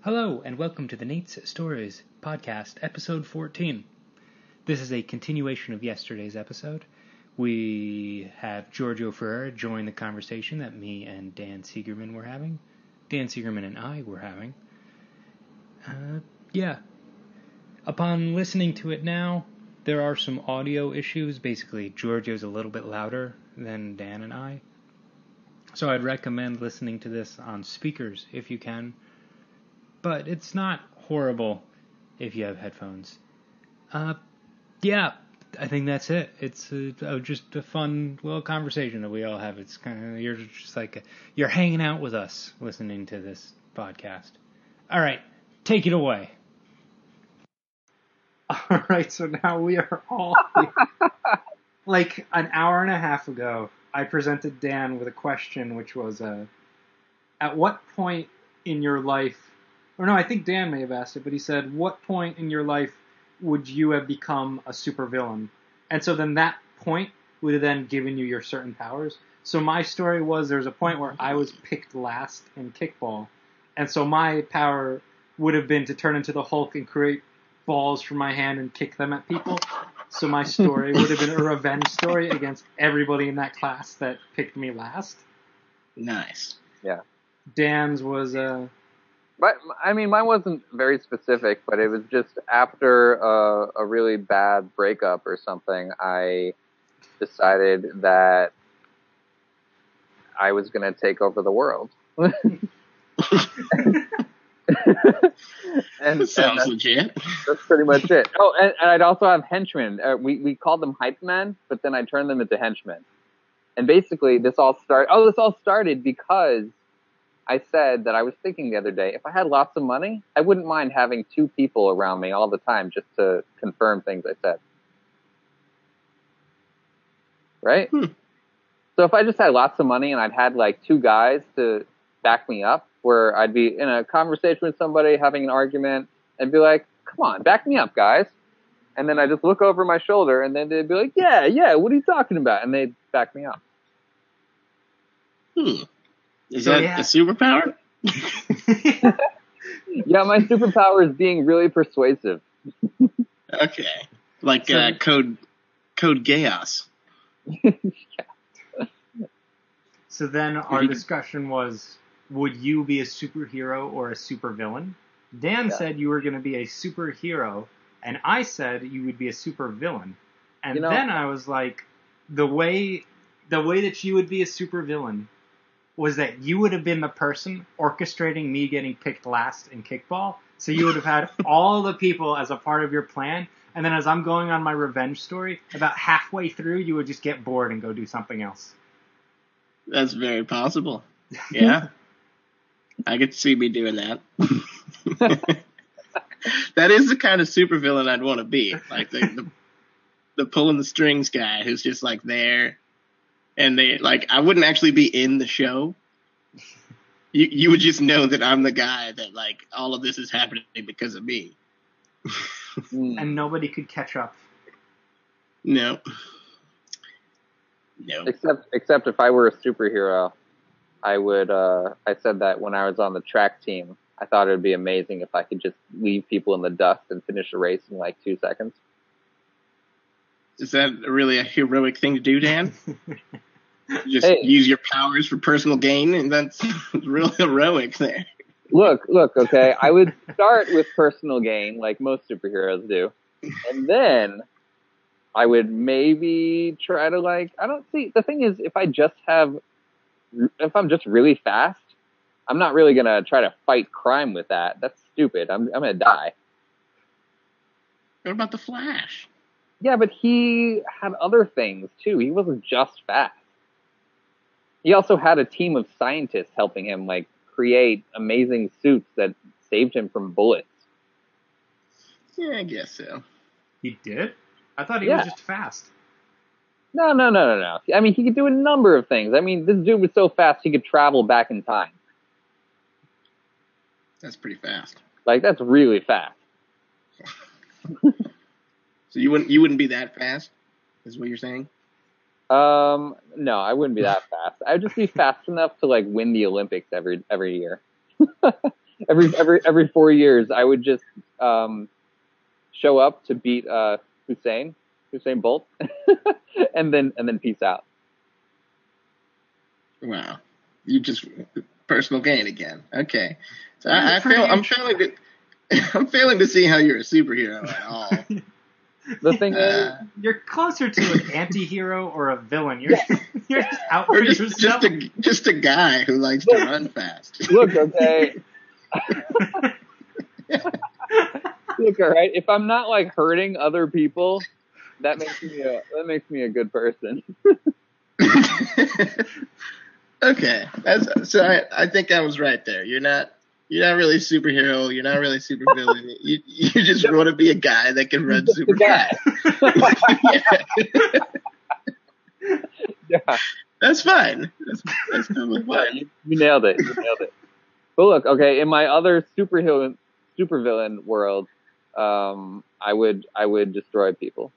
Hello, and welcome to the Nate's Stories podcast, episode 14. This is a continuation of yesterday's episode. We have Giorgio Fareira join the conversation that me and Dan Siegerman were having. Dan Siegerman and I were having. Upon listening to it now, there are some audio issues. Basically, Giorgio's a little bit louder than Dan and I. So I'd recommend listening to this on speakers if you can. But it's not horrible if you have headphones. I think that's it. It's just a fun little conversation that we all have. It's kind of, you're just like, you're hanging out with us listening to this podcast. All right, take it away. All right, so now we are all here. Like an hour and a half ago, I presented Dan with a question, which was, at what point in your life, or no, I think Dan may have asked it, but he said, what point in your life would you have become a supervillain? And so then that point would have then given you your certain powers. So my story was, there was a point where I was picked last in kickball. And so my power would have been to turn into the Hulk and create balls from my hand and kick them at people. So my story would have been a revenge story against everybody in that class that picked me last. Nice. Yeah. Dan's was... mine wasn't very specific, but it was just after a really bad breakup or something, I decided that I was going to take over the world. And sounds legit. That's pretty much it. Oh, and I'd also have henchmen. We called them hype men, but then I turned them into henchmen. And basically, this all started because I said that I was thinking the other day, if I had lots of money, I wouldn't mind having two people around me all the time just to confirm things I said. Right? So if I just had lots of money and I'd had like two guys to back me up, where I'd be in a conversation with somebody, having an argument, and be like, come on, back me up, guys. And then I just look over my shoulder, and then they'd be like, yeah, what are you talking about? And they'd back me up. Is that a superpower? Yeah, my superpower is being really persuasive. Okay. Like Code Chaos. Yeah. So then our discussion was, would you be a superhero or a supervillain? Dan said you were going to be a superhero, and I said you would be a supervillain. And then I was like, the way that you would be a supervillain was that you would have been the person orchestrating me getting picked last in kickball. So you would have had all the people as a part of your plan. And then as I'm going on my revenge story, about halfway through, you would just get bored and go do something else. That's very possible. Yeah. I could see me doing that. That is the kind of supervillain I'd want to be. Like the pulling the strings guy who's just like there. And they I wouldn't actually be in the show. You would just know that I'm the guy that all of this is happening because of me. And nobody could catch up. No. Except if I were a superhero, I would. I said that when I was on the track team, I thought it would be amazing if I could just leave people in the dust and finish a race in 2 seconds. Is that really a heroic thing to do, Dan? Just use your powers for personal gain, and that's real heroic there. Look, okay, I would start with personal gain, like most superheroes do, and then I would maybe try to the thing is, if I'm just really fast, I'm not really gonna try to fight crime with that. That's stupid. I'm gonna die. What about the Flash? Yeah, but he had other things, too. He wasn't just fast. He also had a team of scientists helping him, create amazing suits that saved him from bullets. Yeah, I guess so. He did? I thought he was just fast. No. I mean, he could do a number of things. I mean, this dude was so fast he could travel back in time. That's pretty fast. That's really fast. So you wouldn't be that fast, is what you're saying? No, I wouldn't be that fast. I'd just be fast enough to win the Olympics every year. every 4 years, I would just show up to beat Hussein Bolt, and then peace out. Wow, you just personal gain again. Okay, so I'm failing to see how you're a superhero at all. The thing is, you're closer to an anti-hero or a villain. You're just out for yourself. Just a guy who likes to run fast. Look, okay. Look, all right. If I'm not like hurting other people, that makes me a good person. Okay, I think I was right there. You're not really superhero. You're not really supervillain. You just want to be a guy that can run super fast. Yeah, that's fine. That's totally fine. You nailed it. But look, okay, in my other supervillain world, I would destroy people.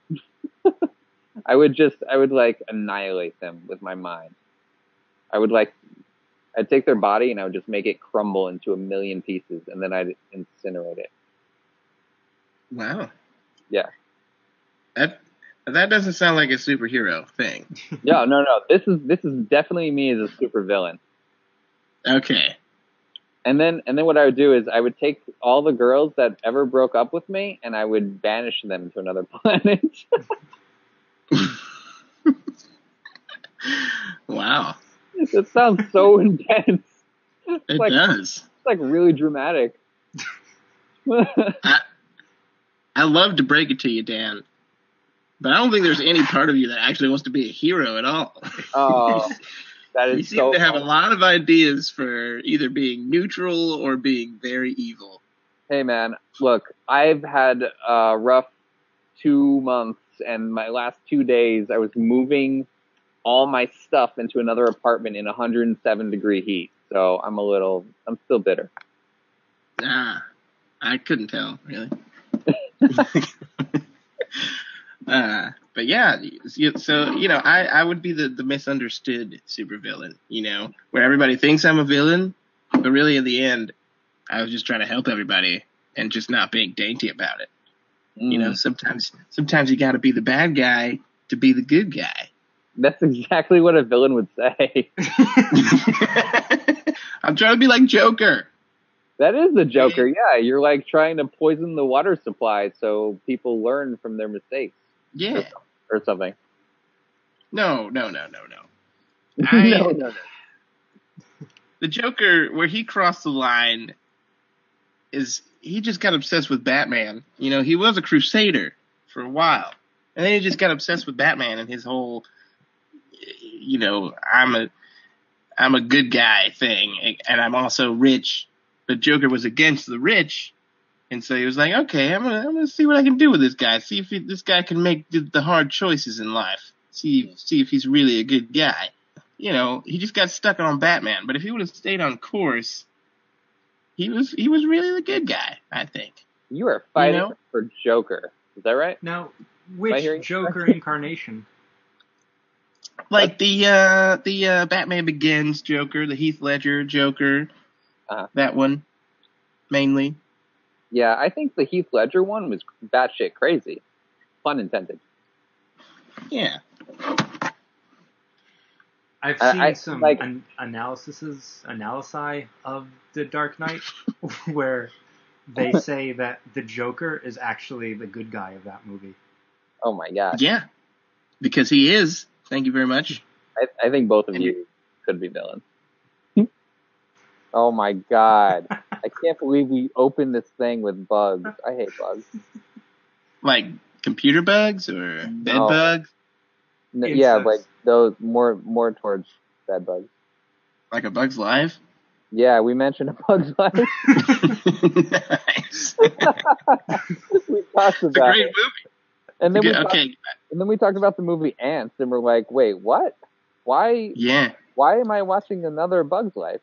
I would like annihilate them with my mind. I'd take their body and I would just make it crumble into a million pieces, and then I'd incinerate it. Wow. Yeah. That doesn't sound like a superhero thing. Yeah, no. This is definitely me as a supervillain. Okay. And then what I would do is I would take all the girls that ever broke up with me and I would banish them to another planet. Wow. That sounds so intense. It does. It's like really dramatic. I love to break it to you, Dan, but I don't think there's any part of you that actually wants to be a hero at all. Oh, that is you seem to have a lot of ideas for either being neutral or being very evil. Hey, man, look, I've had a rough 2 months, and my last 2 days I was moving all my stuff into another apartment in 107-degree heat. So I'm still bitter. I couldn't tell, really. But yeah, so, I would be the misunderstood supervillain, where everybody thinks I'm a villain, but really in the end, I was just trying to help everybody and just not being dainty about it. Sometimes you got to be the bad guy to be the good guy. That's exactly what a villain would say. I'm trying to be like Joker. That is the Joker, yeah. You're like trying to poison the water supply so people learn from their mistakes. Yeah. Or something. No. No. The Joker, where he crossed the line, is he just got obsessed with Batman. He was a crusader for a while. And then he just got obsessed with Batman and his whole, I'm a good guy thing, and I'm also rich. But Joker was against the rich, and so he was like, okay, I'm gonna see what I can do with this guy. See if this guy can make the hard choices in life. See if he's really a good guy. He just got stuck on Batman. But if he would have stayed on course, he was really the good guy, I think. You are fighting for Joker. Is that right? Now, which Joker incarnation? Like the Batman Begins Joker, the Heath Ledger Joker, that one, mainly. Yeah, I think the Heath Ledger one was batshit crazy. Pun intended. Yeah. I've seen some analysi of The Dark Knight where they say that the Joker is actually the good guy of that movie. Oh my god. Yeah, because he is. Thank you very much. I think both of you could be villains. Oh my god. I can't believe we opened this thing with bugs. I hate bugs. Like computer bugs or bed bugs? No, yeah, like those more towards bed bugs. Like A Bug's Life? Yeah, we mentioned A Bug's Life. Nice. We talked about it's a great movie. And then we talked about the movie Ants, and we're like, wait, what? Why? Yeah. Why am I watching another Bug's Life?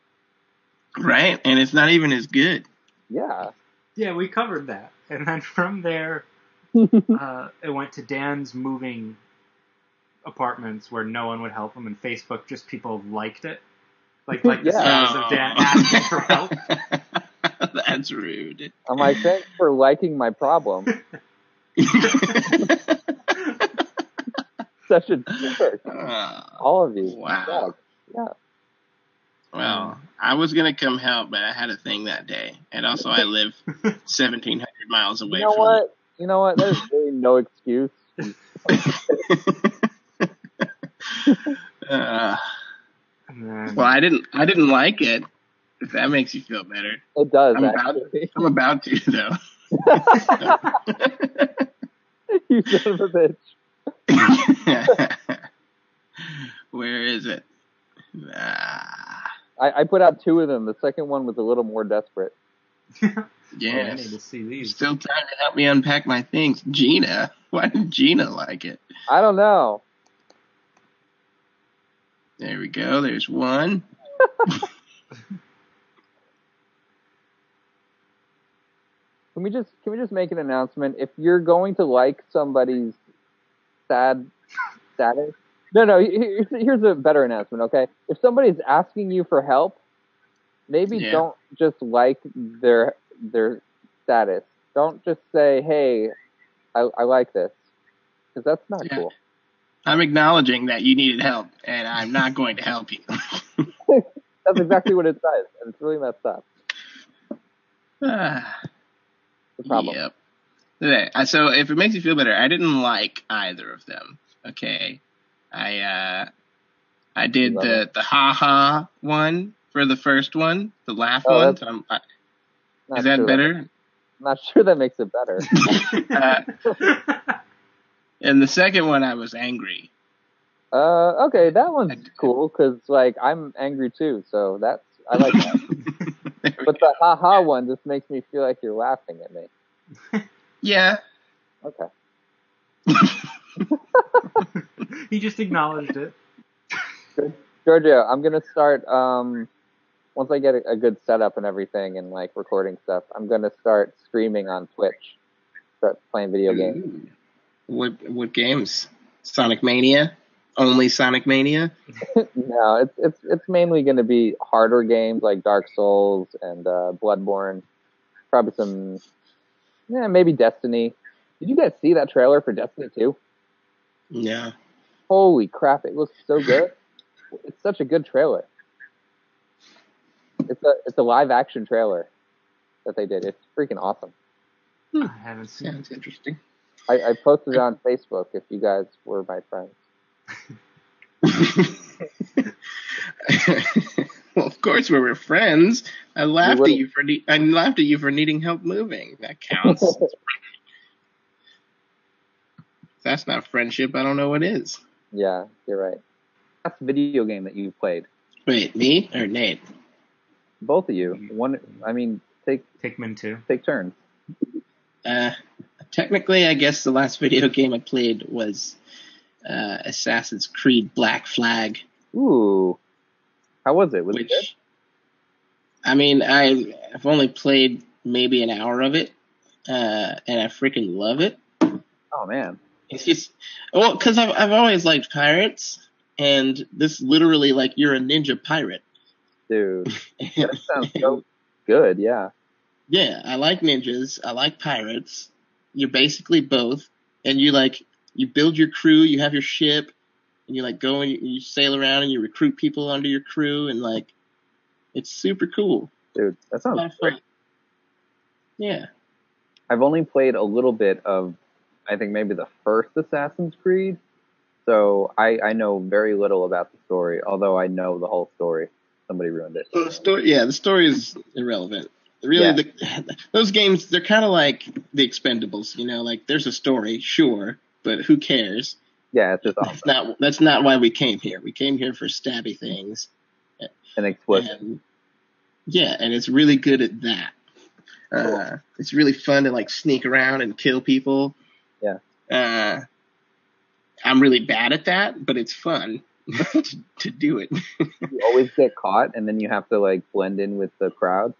Right, and it's not even as good. Yeah. Yeah, we covered that, and then from there, it went to Dan's moving apartments where no one would help him, and Facebook, just people liked it, like the sounds of Dan asking for help. That's rude. I'm like, thanks for liking my problem. Such a jerk. All of you. Wow. Yeah. Well, I was going to come help, but I had a thing that day. And also I live 1,700 miles away from it. You know what? There's really no excuse. Well, I didn't like it. If that makes you feel better. It does. I'm about to though. You son of a bitch. Where is it? I put out 2 of them. The second one was a little more desperate. Yes. I need to see these. Still trying to help me unpack my things. Gina. Why did Gina like it? I don't know. There we go. There's one. Can we just make an announcement? If you're going to like somebody's sad status, no. Here's a better announcement. Okay, if somebody's asking you for help, maybe don't just like their status. Don't just say, "Hey, I like this," because that's not cool. I'm acknowledging that you needed help, and I'm not going to help you. That's exactly what it says, and it's really messed up. The problem. Yep. Okay, so if it makes you feel better, I didn't like either of them. Okay, I did the ha one for the first one, the laugh one. So is that better? I'm not sure that makes it better. And the second one, I was angry. Okay, that one's cool because like I'm angry too, so I like that. But the ha one just makes me feel like you're laughing at me. Yeah. Okay. He just acknowledged it. Good. Giorgio, I'm gonna start once I get a good setup and everything and like recording stuff. I'm gonna start streaming on Twitch. Start playing video games. What games? Sonic Mania? Only Sonic Mania? No, it's mainly going to be harder games like Dark Souls and Bloodborne. Probably some, maybe Destiny. Did you guys see that trailer for Destiny 2? Yeah. Holy crap! It looks so good. It's such a good trailer. It's a live action trailer that they did. It's freaking awesome. I haven't seen it. Sounds interesting. I posted it on Facebook if you guys were my friends. Well, of course we were friends. I laughed at you for needing help moving. That counts. If that's not friendship, I don't know what is. Yeah, you're right. That's the video game that you played. Wait, me or Nate? Both of you. One. I mean, take Pikmin 2. Take turns. Technically, I guess the last video game I played was Assassin's Creed Black Flag. Ooh. How was it? Was it good? I mean, I've only played maybe an hour of it, and I freaking love it. Oh, man. It's just, because I've always liked pirates, and this literally, like, you're a ninja pirate. Dude, that sounds so good, yeah. Yeah, I like ninjas. I like pirates. You're basically both, and you build your crew. You have your ship, and you like go and you sail around and you recruit people under your crew, and like it's super cool. Dude, that sounds great. Yeah, I've only played a little bit of, I think maybe the first Assassin's Creed, so I know very little about the story. Although I know the whole story, somebody ruined it. The story is irrelevant. Really, those games, they're kind of like the Expendables, like there's a story, sure, but who cares? Yeah, it's just awesome. That's not why we came here. We came here for stabby things. And explosion. And it's really good at that. Cool. It's really fun to like sneak around and kill people. Yeah. I'm really bad at that, but it's fun to do it. You always get caught, and then you have to like blend in with the crowd.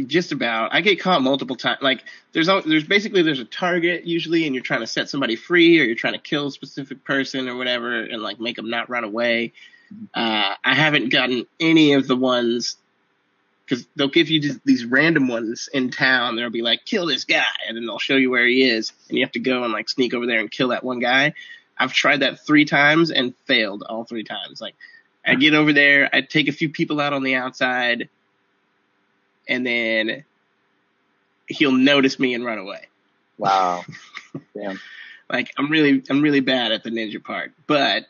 Just about. I get caught multiple times. Like there's a target usually, and you're trying to set somebody free, or you're trying to kill a specific person or whatever, and like make them not run away. I haven't gotten any of the ones because they'll give you just these random ones in town. They'll be like, kill this guy, and then they'll show you where he is, and you have to go and like sneak over there and kill that one guy. I've tried that 3 times and failed all 3 times. Like, I get over there, I take a few people out on the outside, and then he'll notice me and run away. Wow. Damn. Like, I'm really bad at the ninja part, but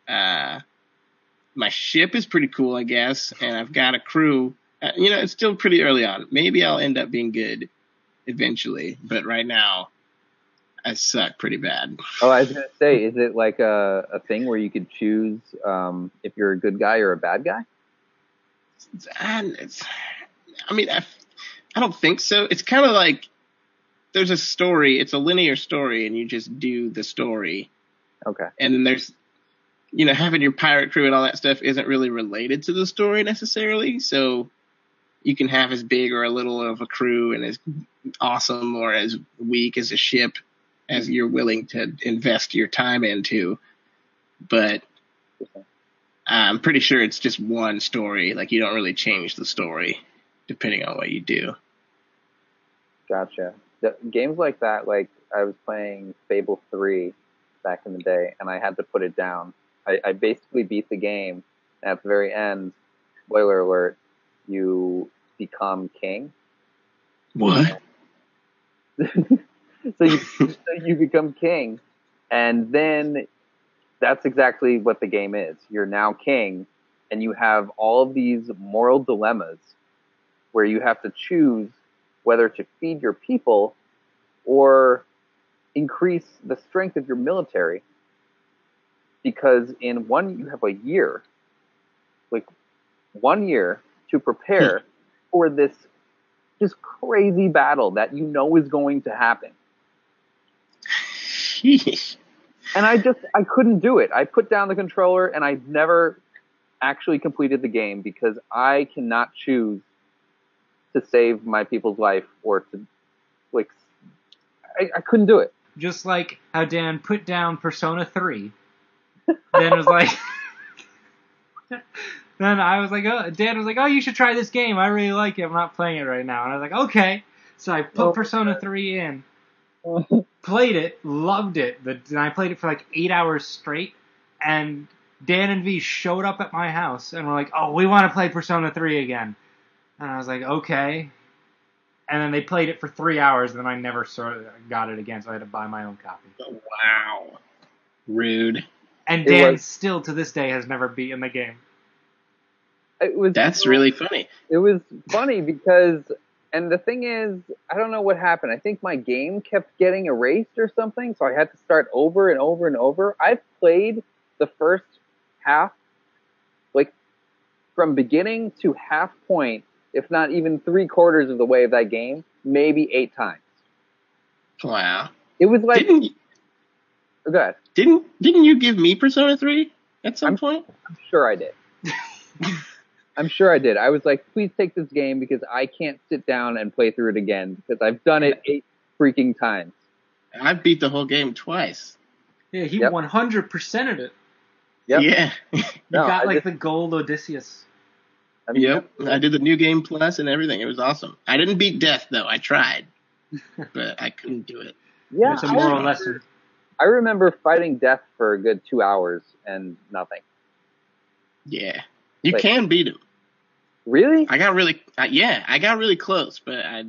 my ship is pretty cool, I guess, and I've got a crew. It's still pretty early on. Maybe I'll end up being good eventually, but right now I suck pretty bad. Oh, I was gonna say, is it like a thing where you could choose if you're a good guy or a bad guy? I don't think so. It's kind of like there's a story. It's a linear story, and you just do the story. Okay. And then there's, having your pirate crew and all that stuff isn't really related to the story necessarily. So you can have as big or a little of a crew and as awesome or as weak as a ship as you're willing to invest your time into. But I'm pretty sure it's just one story. Like, you don't really change the story depending on what you do. Gotcha. Games like that, like I was playing Fable 3 back in the day, and I had to put it down. I basically beat the game, and at the very end, spoiler alert, you become king. What? So you become king, and then that's exactly what the game is. You're now king, and you have all of these moral dilemmas where you have to choose whether to feed your people or increase the strength of your military. Because in you have a year, like 1 year to prepare for this just crazy battle that you know is going to happen. Sheesh. And I couldn't do it. I put down the controller and I never actually completed the game because I cannot choose to save my people's life or to, like, I couldn't do it. Just like how Dan put down Persona 3. Dan was like, then I was like, Dan was like, you should try this game. I really like it. I'm not playing it right now. And I was like, okay. So I put Persona 3 in, played it, loved it. And I played it for like 8 hours straight. And Dan and V showed up at my house and were like, we want to play Persona 3 again. And I was like, okay. And then they played it for 3 hours, and then I never got it again, so I had to buy my own copy. Wow. Rude. And Dan still, to this day, has never beaten the game. That's really funny. It was funny because, and the thing is, I don't know what happened. I think my game kept getting erased or something, so I had to start over and over and over. I've played the first half, like, from beginning to half point, if not even 3/4 of the way of that game, maybe 8 times. Wow. It was like... Go ahead. Didn't you give me Persona 3 at some point? I'm sure I did. I'm sure I did. I was like, please take this game because I can't sit down and play through it again because I've done it 8 freaking times. I beat the whole game twice. Yeah, he 100%ed it. Yep. Yeah. You got the gold Odysseus. Yep. I did the New Game Plus and everything. It was awesome. I didn't beat Death, though. I tried. But I couldn't do it. Yeah, it's a moral lesson. I remember fighting Death for a good 2 hours and nothing. Yeah. You can beat him. Really? I got really close, but I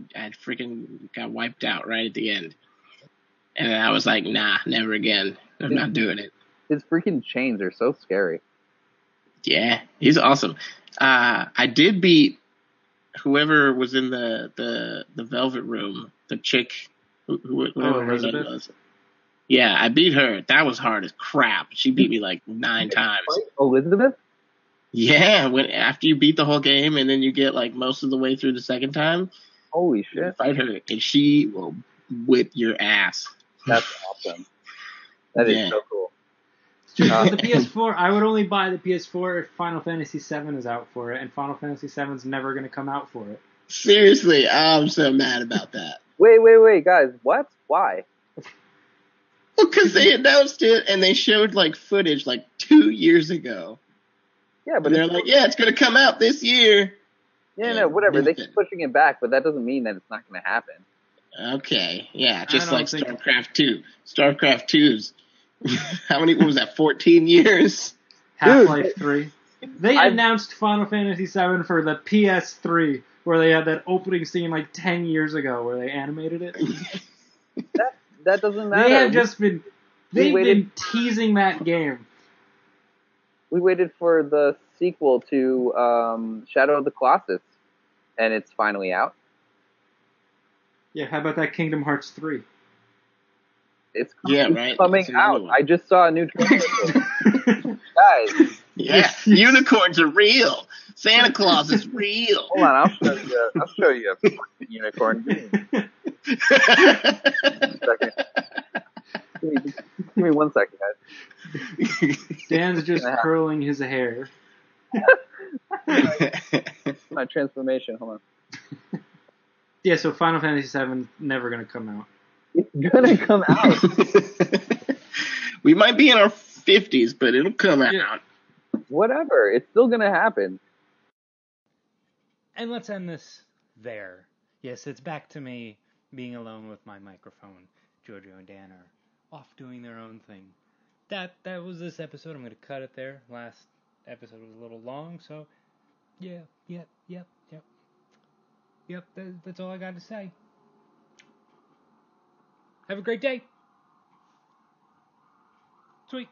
freaking got wiped out right at the end. And I was like, nah, never again. I'm not doing it. His freaking chains are so scary. Yeah, he's awesome. I did beat whoever was in the Velvet Room, the chick, whoever her name was. Yeah, I beat her. That was hard as crap. She beat me like 9 times. Elizabeth? Yeah, after you beat the whole game and then you get like most of the way through the second time. Holy shit. You fight her and she will whip your ass. That's awesome. That is so cool. The PS4, I would only buy the PS4 if Final Fantasy VII is out for it, and Final Fantasy VII is never going to come out for it. Seriously, I'm so mad about that. Wait, guys, what? Why? Well, because they announced it and they showed like footage like 2 years ago. Yeah, but and they're like, it's going to come out this year. Yeah, no, whatever. They keep pushing it back, but that doesn't mean that it's not going to happen. Okay, yeah, just I like don't think- StarCraft 2. StarCraft 2's, what was that, 14 years? Half-Life 3. They announced Final Fantasy VII for the PS3, where they had that opening scene like 10 years ago where they animated it. That doesn't matter. They have just been... They've been teasing that game. We waited for the sequel to Shadow of the Colossus, and it's finally out. Yeah, how about that Kingdom Hearts 3? It's right. coming out. I just saw a new trailer. Guys. Yeah, unicorns are real. Santa Claus is real. Hold on, I'll show you a fucking unicorn. Give me 1 second, guys. Dan's just curling his hair. My transformation. Hold on. Yeah, so Final Fantasy VII never gonna come out. It's gonna come out. We might be in our 50s, but it'll come out. Whatever. It's still gonna happen. And let's end this there. Yes, it's back to me being alone with my microphone. Giorgio and Dan are off doing their own thing. That was this episode. I'm going to cut it there. Last episode was a little long, so yeah, yep. That's all I got to say. Have a great day. Sweet.